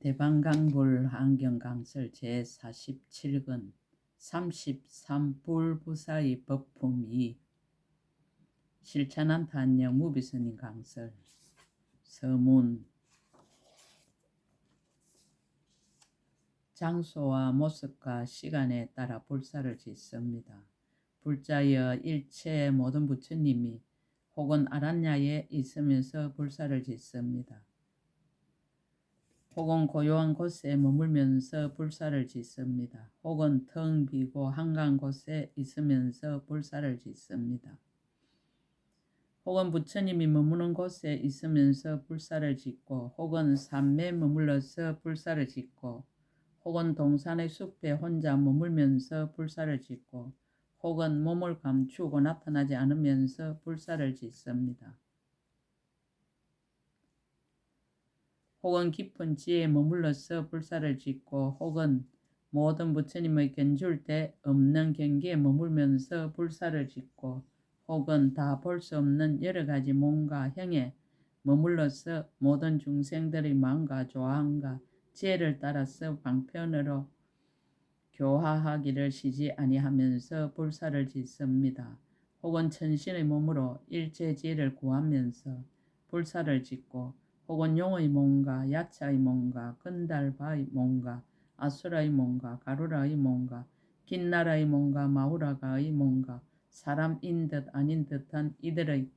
대방강불 환경강설 제47권 33불부사의 법품 2 실천한 탄영 무비스님 강설 서문 장소와 모습과 시간에 따라 불사를 짓습니다. 불자여 일체 모든 부처님이 혹은 아란야에 있으면서 불사를 짓습니다. 혹은 고요한 곳에 머물면서 불사를 짓습니다. 혹은 텅 비고 한가한 곳에 있으면서 불사를 짓습니다. 혹은 부처님이 머무는 곳에 있으면서 불사를 짓고 혹은 산매에 머물러서 불사를 짓고 혹은 동산의 숲에 혼자 머물면서 불사를 짓고 혹은 몸을 감추고 나타나지 않으면서 불사를 짓습니다. 혹은 깊은 지에 머물러서 불사를 짓고 혹은 모든 부처님의 견줄 때 없는 경계에 머물면서 불사를 짓고 혹은 다 볼 수 없는 여러 가지 몸과 형에 머물러서 모든 중생들의 마음과 조화함과 지혜를 따라서 방편으로 교화하기를 쉬지 아니하면서 불사를 짓습니다. 혹은 천신의 몸으로 일체 지혜를 구하면서 불사를 짓고 혹은 용의 몸과 야차의 몸과 건달바의 몸과 아수라의 몸과 가루라의 몸과 긴나라의 몸과 마우라가의 몸과 사람인 듯 아닌 듯한 이들의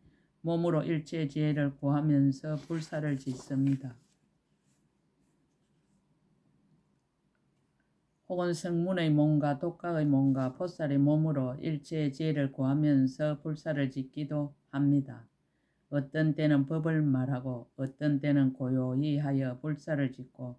몸으로 일체 지혜를 구하면서 불사를 짓습니다. 혹은 성문의 몸과 독각의 몸과 보살의 몸으로 일체의 지혜를 구하면서 불사를 짓기도 합니다. 어떤 때는 법을 말하고 어떤 때는 고요히 하여 불사를 짓고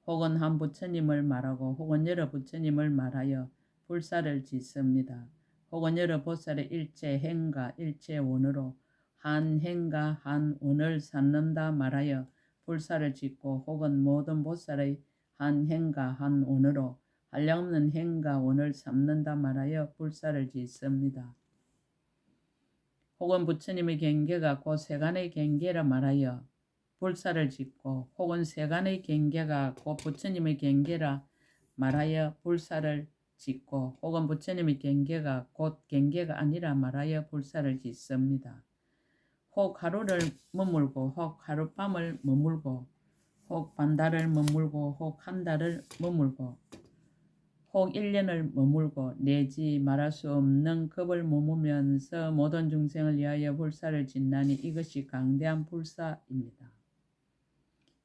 혹은 한 부처님을 말하고 혹은 여러 부처님을 말하여 불사를 짓습니다. 혹은 여러 보살의 일체 행과 일체 원으로 한 행과 한 원을 삼는다 말하여 불사를 짓고 혹은 모든 보살의 한 행과 한 원으로 한량없는 행과 원을 삼는다 말하여 불사를 짓습니다. 혹은 부처님의 경계가 곧 세간의 경계라 말하여 불사를 짓고 혹은 세간의 경계가 곧 부처님의 경계라 말하여 불사를 짓고 혹은 부처님의 경계가 곧 경계가 아니라 말하여 불사를 짓습니다. 혹 하루를 머물고 혹 하룻밤을 머물고 혹 반달을 머물고 혹 한 달을 머물고 혹 1년을 머물고 내지 말할 수 없는 급을 머무면서 모든 중생을 위하여 불사를 짓나니 이것이 강대한 불사입니다.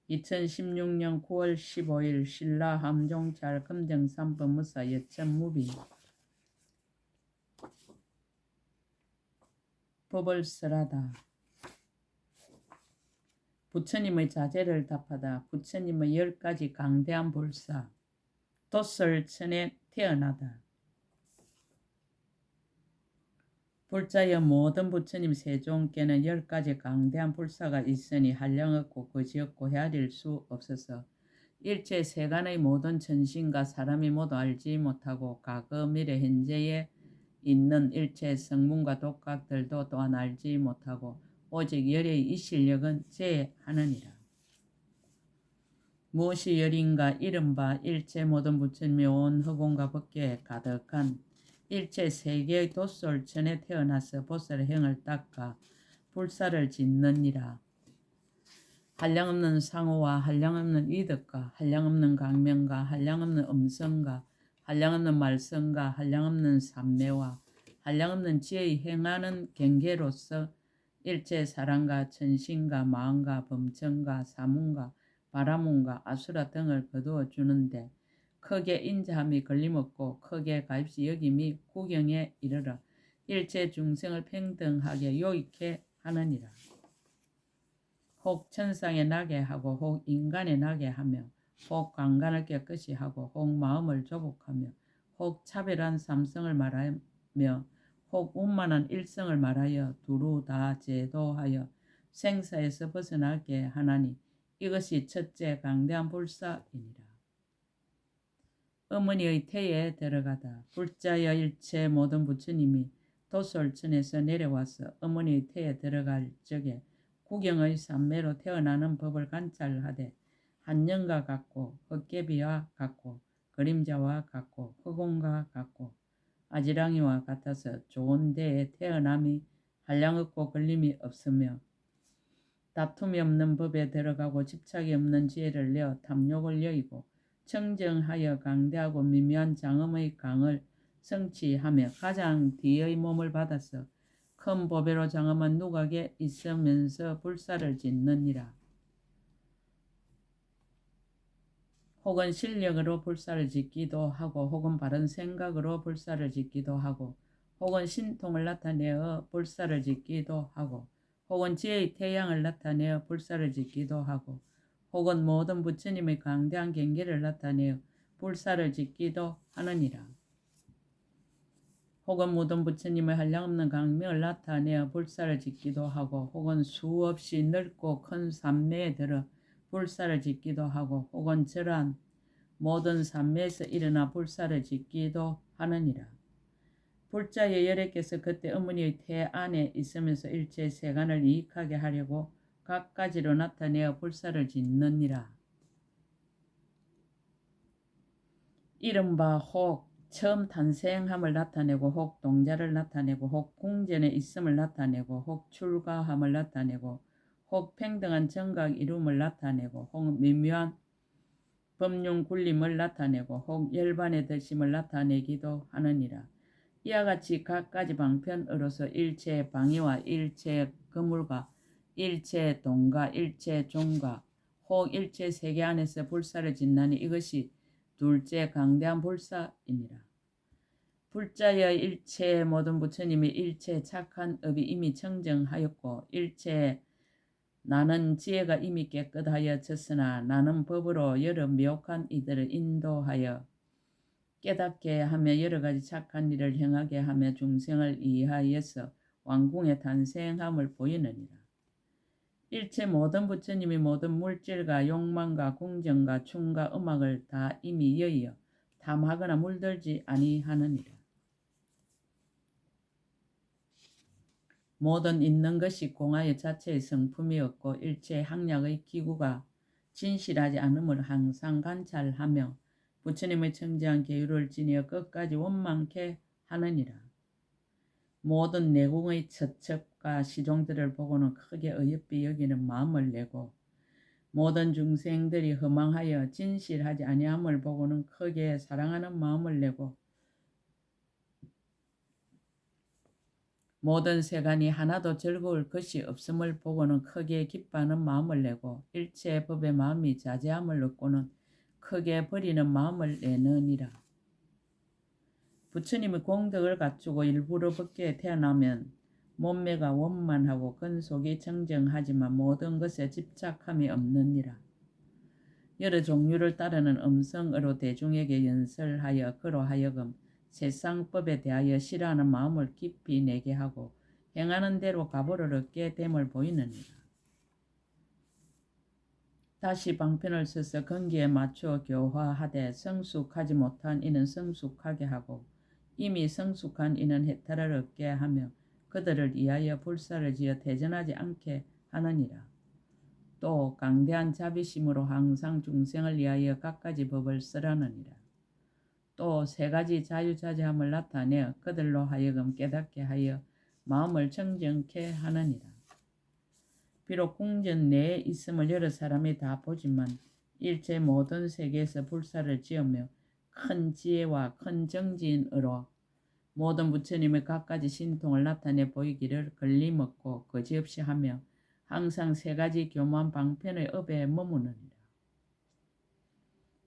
2016년 9월 15일 신라 함종찰 금정산 법무사 여천무비 법을 설하다. 부처님의 자제를 답하다. 부처님의 10가지 강대한 불사. 도설천에 태어나다. 불자여 모든 부처님 세종께는 10가지 강대한 불사가 있으니 한량없고 거지없고 헤아릴 수 없어서 일체 세간의 모든 천신과 사람이 모두 알지 못하고 과거 미래 현재에 있는 일체 성문과 독각들도 또한 알지 못하고 오직 열의 이 실력은 제하느니라. 무엇이 열인가 이른바 일체 모든 부처님이 온 허공과 법계에 가득한 일체 세계의 도솔천에 태어나서 보살의 행을 닦아 불사를 짓느니라. 한량없는 상호와 한량없는 이득과 한량없는 강명과 한량없는 음성과 한량없는 말성과 한량없는 삼매와 한량없는 지혜의 행하는 경계로서 일체 사람과 천신과 마음과 범천과 사문과 바라문과 아수라 등을 거두어 주는데 크게 인자함이 걸림없고 크게 가입시 여김이 구경에 이르러 일체 중생을 평등하게 요익해 하느니라. 혹 천상에 나게 하고 혹 인간에 나게 하며 혹 강간을 깨끗이 하고 혹 마음을 조복하며 혹 차별한 삼성을 말하며 혹 운만한 일성을 말하여 두루 다 제도하여 생사에서 벗어나게 하나니 이것이 첫째 강대한 불사이니라. 어머니의 태에 들어가다. 불자여 일체 모든 부처님이 도솔천에서 내려와서 어머니의 태에 들어갈 적에 구경의 삼매로 태어나는 법을 관찰하되 한년과 같고 헛개비와 같고 그림자와 같고 흑온과 같고 아지랑이와 같아서 좋은 데에 태어남이 한량없고 걸림이 없으며 다툼이 없는 법에 들어가고 집착이 없는 지혜를 내어 탐욕을 여의고 청정하여 강대하고 미묘한 장엄의 강을 성취하며 가장 뒤의 몸을 받아서 큰 보배로 장엄한 누각에 있으면서 불사를 짓느니라. 혹은 실력으로 불사를 짓기도 하고 혹은 바른 생각으로 불사를 짓기도 하고 혹은 신통을 나타내어 불사를 짓기도 하고 혹은 지혜의 태양을 나타내어 불사를 짓기도 하고 혹은 모든 부처님의 강대한 경계를 나타내어 불사를 짓기도 하느니라. 혹은 모든 부처님의 한량없는 강명을 나타내어 불사를 짓기도 하고 혹은 수없이 넓고 큰 산매에 들어 불사를 짓기도 하고 혹은 저러한 모든 산매에서 일어나 불사를 짓기도 하느니라. 불자의 열애께서 그때 어머니의 태 안에 있으면서 일체 세간을 이익하게 하려고 각가지로 나타내어 불사를 짓느니라. 이른바 혹 처음 탄생함을 나타내고 혹 동자를 나타내고 혹 궁전에 있음을 나타내고 혹 출가함을 나타내고 혹 평등한 정각 이룸을 나타내고 혹 미묘한 법륜 굴림을 나타내고 혹 열반의 드심을 나타내기도 하느니라. 이와 같이 각가지 방편으로서 일체 방위와 일체 거물과 일체 동과 일체 종과 혹 일체 세계 안에서 불사를 짓나니 이것이 둘째 강대한 불사이니라. 불자의 일체 모든 부처님이 일체 착한 업이 이미 청정하였고 일체 나는 지혜가 이미 깨끗하여 졌으나 나는 법으로 여러 미혹한 이들을 인도하여 깨닫게 하며 여러 가지 착한 일을 행하게 하며 중생을 이해하여서 왕궁의 탄생함을 보이느니라. 일체 모든 부처님이 모든 물질과 욕망과 궁정과 춤과 음악을 다 이미 여의어 탐하거나 물들지 아니하느니라. 모든 있는 것이 공하여 자체의 성품이었고 일체 학력의 기구가 진실하지 않음을 항상 관찰하며 부처님의 청정한 계율을 지니어 끝까지 원망케 하느니라. 모든 내공의 처첩과 시종들을 보고는 크게 어여삐 여기는 마음을 내고 모든 중생들이 허망하여 진실하지 아니함을 보고는 크게 사랑하는 마음을 내고 모든 세간이 하나도 즐거울 것이 없음을 보고는 크게 기뻐하는 마음을 내고 일체 법의 마음이 자제함을 얻고는 크게 버리는 마음을 내느니라. 부처님이 공덕을 갖추고 일부러 법계에 태어나면 몸매가 원만하고 근속이 정정하지만 모든 것에 집착함이 없느니라. 여러 종류를 따르는 음성으로 대중에게 연설하여 그로 하여금 세상법에 대하여 싫어하는 마음을 깊이 내게 하고 행하는 대로 가보를 얻게 됨을 보이느니라. 다시 방편을 써서 건기에 맞추어 교화하되 성숙하지 못한 이는 성숙하게 하고 이미 성숙한 이는 해탈을 얻게 하며 그들을 위하여 불사를 지어 대전하지 않게 하느니라. 또 강대한 자비심으로 항상 중생을 위하여 갖가지 법을 쓰라느니라. 또 세 가지 자유자재함을 나타내어 그들로 하여금 깨닫게 하여 마음을 청정케 하느니라. 비록 궁전 내에 있음을 여러 사람이 다 보지만 일체 모든 세계에서 불사를 지으며 큰 지혜와 큰 정진으로 모든 부처님의 갖가지 신통을 나타내 보이기를 걸림없고 거지없이 하며 항상 세 가지 교만 방편의 업에 머무느니라.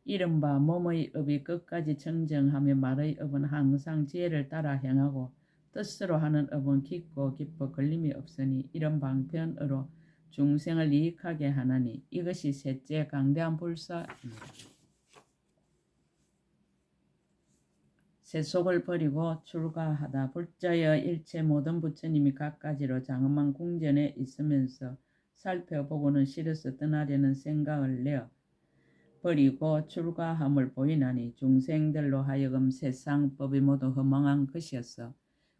이른바 몸의 업이 끝까지 청정하며 말의 업은 항상 지혜를 따라 행하고 뜻으로 하는 업은 깊고 깊어 걸림이 없으니 이런 방편으로 중생을 이익하게 하나니 이것이 셋째 강대한 불사입니다. 세속을 버리고 출가하다. 불자여 일체 모든 부처님이 각가지로 장엄한 궁전에 있으면서 살펴보고는 싫어서 떠나려는 생각을 내어 버리고 출가함을 보이나니 중생들로 하여금 세상 법이 모두 허망한 것이어서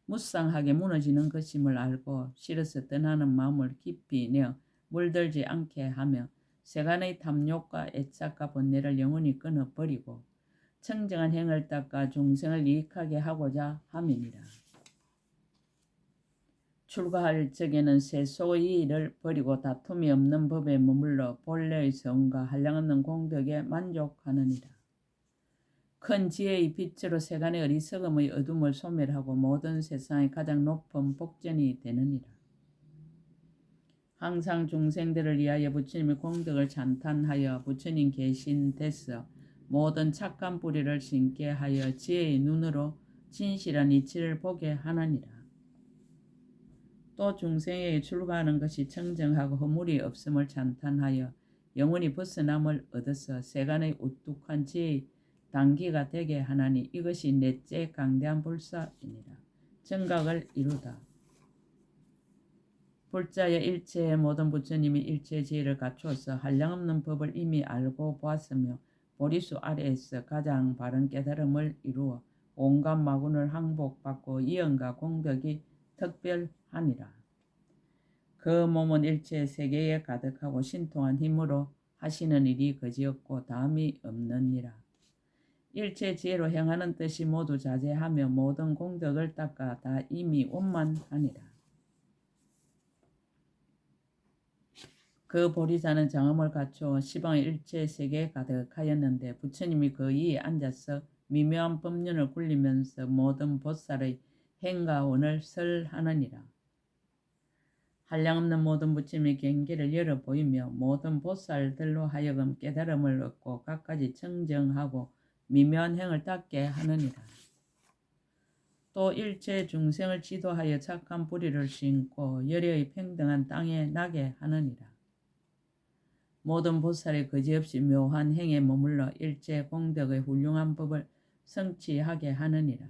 무쌍하게 무너지는 것임을 알고 싫어서 떠나는 마음을 깊이 내어 물들지 않게 하며 세간의 탐욕과 애착과 번뇌를 영원히 끊어버리고 청정한 행을 닦아 중생을 이익하게 하고자 함이니라. 출가할 적에는 세속의 일을 버리고 다툼이 없는 법에 머물러 본래의 성과 한량없는 공덕에 만족하느니라. 큰 지혜의 빛으로 세간의 어리석음의 어둠을 소멸하고 모든 세상의 가장 높은 복전이 되느니라. 항상 중생들을 위하여 부처님의 공덕을 찬탄하여 부처님 계신 데서 모든 착한 뿌리를 심게 하여 지혜의 눈으로 진실한 이치를 보게 하느니라. 또 중생에게 출가하는 것이 청정하고 허물이 없음을 찬탄하여 영원히 벗어남을 얻어서 세간의 우뚝한 지혜의 단기가 되게 하나니 이것이 넷째 강대한 불사이니라. 정각을 이루다. 불자의 일체의 모든 부처님이 일체 지혜를 갖추어서 한량없는 법을 이미 알고 보았으며 보리수 아래에서 가장 바른 깨달음을 이루어 온갖 마군을 항복받고 이연과 공덕이 특별하니라. 그 몸은 일체 세계에 가득하고 신통한 힘으로 하시는 일이 거지없고 다음이 없느니라. 일체 지혜로 행하는 뜻이 모두 자제하며 모든 공덕을 닦아 다 이미 원만하니라. 그 보리자는 장엄을 갖추어 시방의 일체 세계에 가득하였는데 부처님이 그 위에 앉아서 미묘한 법륜을 굴리면서 모든 보살의 행과 원을 설하느니라. 한량없는 모든 부처님의 경계를 열어 보이며 모든 보살들로 하여금 깨달음을 얻고 갖가지 청정하고 미묘한 행을 닦게 하느니라. 또 일체 중생을 지도하여 착한 뿌리를 심고 열애의 평등한 땅에 나게 하느니라. 모든 보살이 거지없이 묘한 행에 머물러 일체 공덕의 훌륭한 법을 성취하게 하느니라.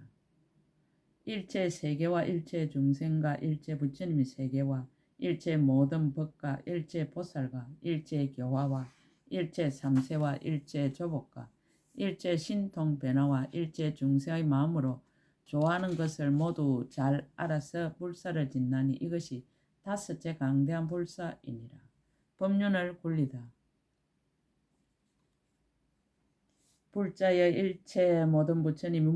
일체 세계와 일체 중생과 일체 부처님의 세계와 일체 모든 법과 일체 보살과 일체 교화와 일체 삼세와 일체 조복과 일체 신통 변화와 일체 중생의 마음으로 좋아하는 것을 모두 잘 알아서 불사를 짓나니 이것이 다섯째 강대한 불사이니라. 법륜을 굴리다. 불자의 일체 모든 부처님이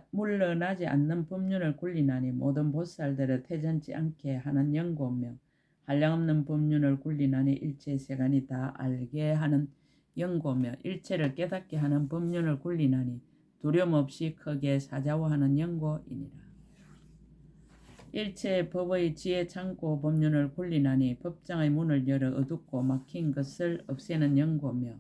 물러나지 않는 법륜을 굴리나니 모든 보살들을 태전치 않게 하는 연고며 한량없는 법륜을 굴리나니 일체 세간이 다 알게 하는 연고며 일체를 깨닫게 하는 법륜을 굴리나니 두려움 없이 크게 사자워하는 연고이니라. 일체 법의 지혜 창고 법륜을 굴리나니 법장의 문을 열어 어둡고 막힌 것을 없애는 연고며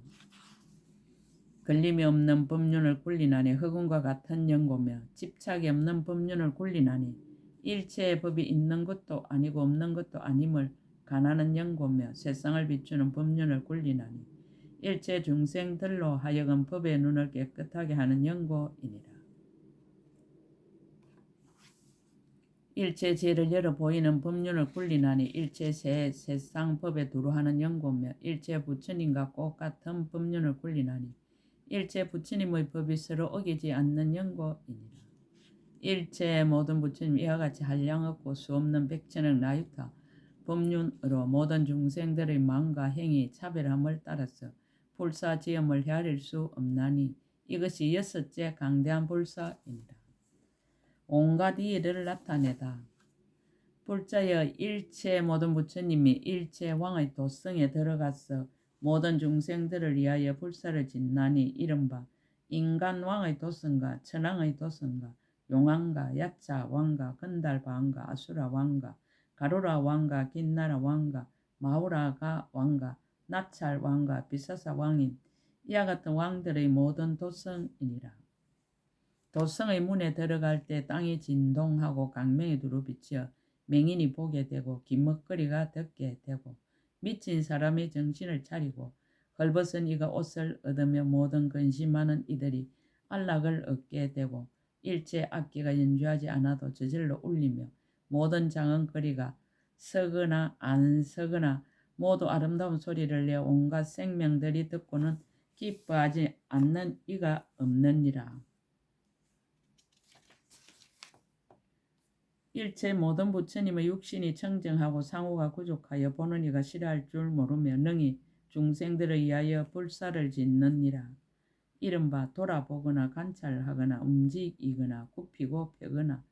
걸림이 없는 법륜을 굴리나니 흑운과 같은 연고며 집착이 없는 법륜을 굴리나니 일체의 법이 있는 것도 아니고 없는 것도 아님을 가나는 연고며 세상을 비추는 법륜을 굴리나니 일체 중생들로 하여금 법의 눈을 깨끗하게 하는 연고이니라. 일체 지혜를 열어 보이는 법륜을 굴리나니 일체 세상 법에 두루하는 연고며 일체 부처님과 똑같은 법륜을 굴리나니 일체 부처님의 법이 서로 어기지 않는 연고이니라. 일체 모든 부처님 이와 같이 한량없고 수없는 백천억 나유타 법륜으로 모든 중생들의 마음과 행위 차별함을 따라서 불사지음을 헤아릴 수 없나니 이것이 여섯째 강대한 불사이니라. 온갖 이의를 나타내다. 불자여 일체 모든 부처님이 일체 왕의 도성에 들어가서 모든 중생들을 위하여 불사를 짓나니 이른바 인간왕의 도성과 천왕의 도성과 용왕과 야차 왕과 건달바 왕과 아수라 왕과 가루라 왕과 긴나라 왕과 마우라가 왕과 나찰 왕과 비사사 왕인 이와 같은 왕들의 모든 도성이니라. 도성의 문에 들어갈 때 땅이 진동하고 강명이 두루 비치어 맹인이 보게 되고 기먹거리가 듣게 되고 미친 사람이 정신을 차리고 헐벗은 이가 옷을 얻으며 모든 근심하는 이들이 안락을 얻게 되고 일체 악기가 연주하지 않아도 저절로 울리며 모든 장언거리가 서거나 안 서거나 모두 아름다운 소리를 내어 온갖 생명들이 듣고는 기뻐하지 않는 이가 없느니라. 일체 모든 부처님의 육신이 청정하고 상호가 부족하여 보는 이가 싫어할 줄 모르며 능히 중생들을 위하여 불사를 짓느니라. 이른바 돌아보거나 관찰하거나 움직이거나 굽히고 펴거나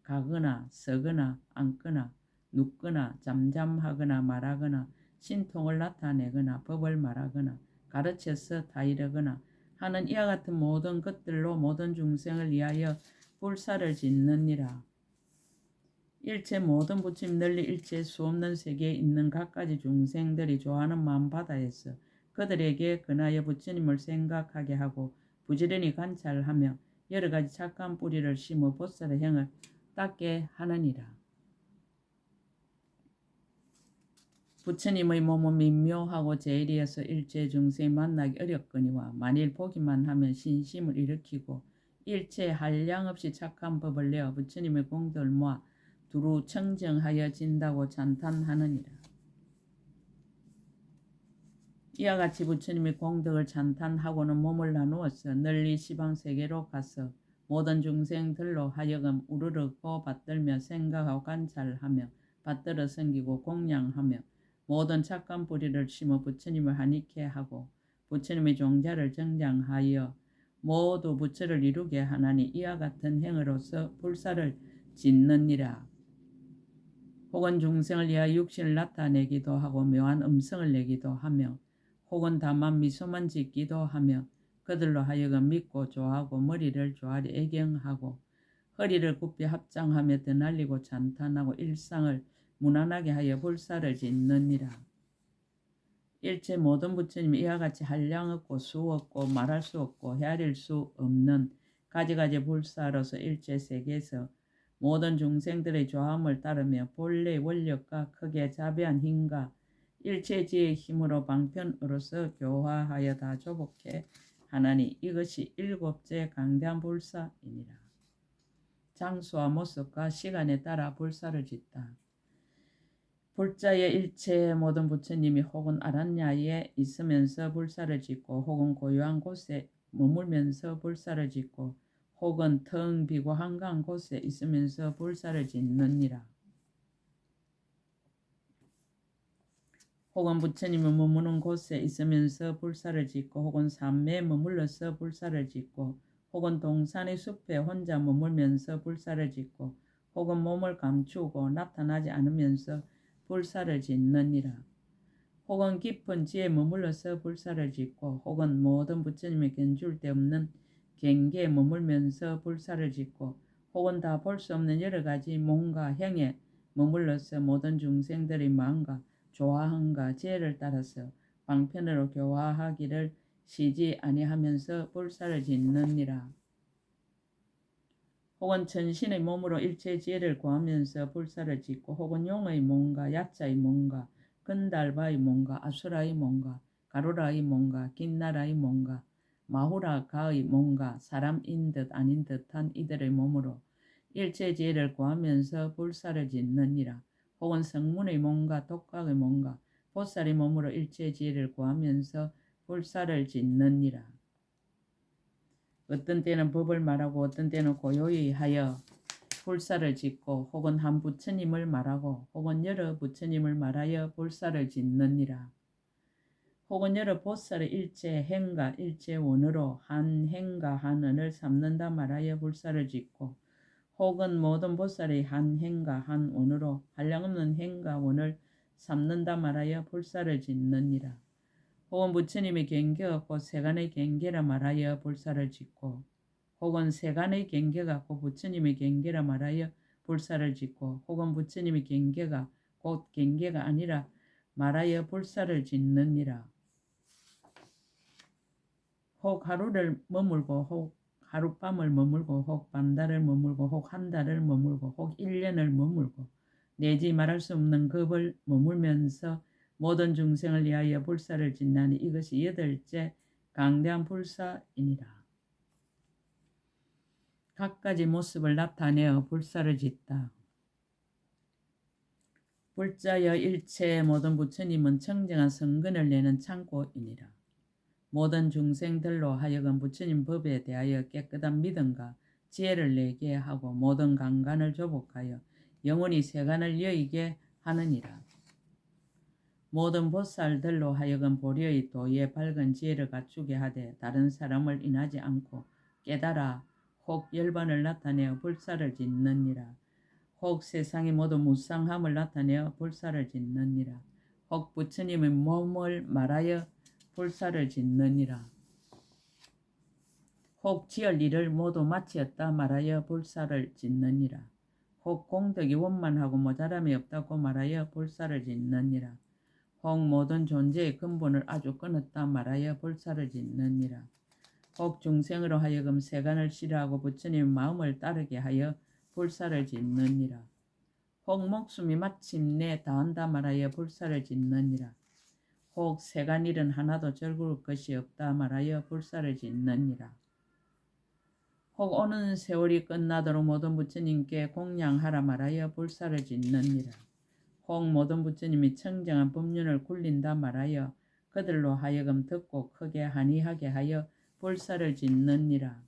가거나 서거나 앉거나 눕거나 잠잠하거나 말하거나 신통을 나타내거나 법을 말하거나 가르쳐서 다이르거나 하는 이와 같은 모든 것들로 모든 중생을 위하여 불사를 짓느니라. 일체 모든 부처님 널리 일체 수없는 세계에 있는 각가지 중생들이 좋아하는 마음바다에서 그들에게 근하여 부처님을 생각하게 하고 부지런히 관찰하며 여러가지 착한 뿌리를 심어 보살의 행을 닦게 하느니라. 부처님의 몸은 민묘하고 제일이어서 일체 중생이 만나기 어렵거니와 만일 보기만 하면 신심을 일으키고 일체 한량 없이 착한 법을 내어 부처님의 공덕을 모아 두루 청정하여 진다고 찬탄하느니라. 이와 같이 부처님의 공덕을 찬탄하고는 몸을 나누어서 널리 시방세계로 가서 모든 중생들로 하여금 우르르고 받들며 생각하고 관찰하며 받들어 섬기고 공양하며 모든 착한 뿌리를 심어 부처님을 하니케 하고 부처님의 종자를 정장하여 모두 부처를 이루게 하나니 이와 같은 행으로서 불사를 짓느니라. 혹은 중생을 위하여 육신을 나타내기도 하고 묘한 음성을 내기도 하며 혹은 다만 미소만 짓기도 하며 그들로 하여금 믿고 좋아하고 머리를 조아리 애경하고 허리를 굽히 합장하며 드날리고 찬탄하고 일상을 무난하게 하여 불사를 짓느니라. 일체 모든 부처님이 이와 같이 한량 없고 수 없고 말할 수 없고 헤아릴 수 없는 가지가지 불사로서 일체 세계에서 모든 중생들의 조함을 따르며 본래의 원력과 크게 자비한 힘과 일체지의 힘으로 방편으로서 교화하여 다 조복해 하나니 이것이 일곱째 강대한 불사이니라. 장소와 모습과 시간에 따라 불사를 짓다. 불자의 일체 모든 부처님이 혹은 아란야에 있으면서 불사를 짓고 혹은 고요한 곳에 머물면서 불사를 짓고 혹은 텅 비고 한가한 곳에 있으면서 불사를 짓느니라. 혹은 부처님이 머무는 곳에 있으면서 불사를 짓고 혹은 산매에 머물러서 불사를 짓고 혹은 동산의 숲에 혼자 머물면서 불사를 짓고 혹은 몸을 감추고 나타나지 않으면서 불사를 짓느니라. 혹은 깊은 지에 머물러서 불사를 짓고 혹은 모든 부처님의 견줄 데 없는 경계에 머물면서 불사를 짓고 혹은 다 볼 수 없는 여러 가지 몸과 행에 머물러서 모든 중생들의 마음과 조화함과 지혜를 따라서 방편으로 교화하기를 쉬지 아니하면서 불사를 짓느니라. 혹은 천신의 몸으로 일체 지혜를 구하면서 불사를 짓고 혹은 용의 몸과 야자의 몸과 건달바의 몸과 아수라의 몸과 가루라의 몸과 긴나라의 몸과 마후라가의 몸과 사람인 듯 아닌 듯한 이들의 몸으로 일체 지혜를 구하면서 불사를 짓느니라. 혹은 성문의 몸과 독각의 몸과 보살의 몸으로 일체 지혜를 구하면서 불사를 짓느니라. 어떤 때는 법을 말하고 어떤 때는 고요히 하여 불사를 짓고 혹은 한 부처님을 말하고 혹은 여러 부처님을 말하여 불사를 짓느니라. 혹은 여러 보살의 일체 행과 일체 원으로 한 행과 한 언을 삼는다 말하여 불사를 짓고 혹은 모든 보살의 한 행과 한 원으로 한량없는 행과 원을 삼는다 말하여 불사를 짓느니라. 혹은 부처님의 경계가 없고 세간의 경계라 말하여 불사를 짓고 혹은 세간의 경계가 없고 부처님의 경계라 말하여 불사를 짓고 혹은 부처님의 경계가 곧 경계가 아니라 말하여 불사를 짓느니라. 혹 하루를 머물고 혹 하룻밤을 머물고 혹 반달을 머물고 혹 한 달을 머물고 혹 1년을 머물고 내지 말할 수 없는 급을 머물면서 모든 중생을 위하여 불사를 짓나니 이것이 여덟째 강대한 불사이니라. 각가지 모습을 나타내어 불사를 짓다. 불자여 일체 모든 부처님은 청정한 성근을 내는 창고이니라. 모든 중생들로 하여금 부처님 법에 대하여 깨끗한 믿음과 지혜를 내게 하고 모든 강간을 조복하여 영원히 세간을 여의게 하느니라. 모든 보살들로 하여금 보리의 도에 밝은 지혜를 갖추게 하되 다른 사람을 인하지 않고 깨달아 혹 열반을 나타내어 불사를 짓느니라. 혹 세상의 모든 무상함을 나타내어 불사를 짓느니라. 혹 부처님의 몸을 말하여 불사를 짓느니라. 혹 지을 일을 모두 마치었다 말하여 불사를 짓느니라. 혹 공덕이 원만하고 모자람이 없다고 말하여 불사를 짓느니라. 혹 모든 존재의 근본을 아주 끊었다 말하여 불사를 짓느니라. 혹 중생으로 하여금 세간을 싫어하고 부처님의 마음을 따르게 하여 불사를 짓느니라. 혹 목숨이 마침내 다한다 말하여 불사를 짓느니라. 혹 세간 일은 하나도 즐거울 것이 없다 말하여 불사를 짓느니라. 혹 오는 세월이 끝나도록 모든 부처님께 공양하라 말하여 불사를 짓느니라. 혹 모든 부처님이 청정한 법륜을 굴린다 말하여 그들로 하여금 듣고 크게 한의하게 하여 불사를 짓느니라.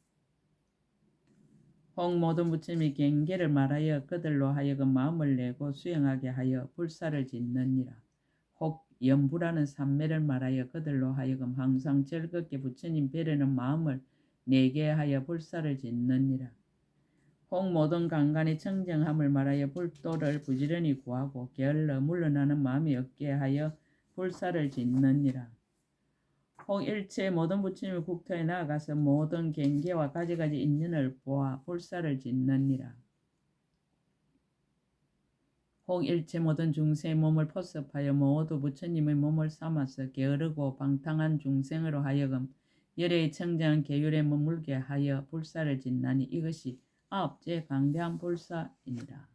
혹 모든 부처님이 경계를 말하여 그들로 하여금 마음을 내고 수행하게 하여 불사를 짓느니라. 혹 연부라는 삼매를 말하여 그들로 하여금 항상 즐겁게 부처님 뵈려는 마음을 내게 하여 불사를 짓느니라. 혹 모든 강간의 청정함을 말하여 불도를 부지런히 구하고 게을러 물러나는 마음이 없게 하여 불사를 짓느니라. 혹 일체 모든 부처님의 국토에 나아가서 모든 경계와 가지가지 인연을 보아 불사를 짓느니라. 혹 일체 모든 중생의 몸을 포섭하여 모두 부처님의 몸을 삼아서 게으르고 방탕한 중생으로 하여금 열의 청정한 계율에 머물게 하여 불사를 짓나니 이것이 아홉째 강대한 불사이니라.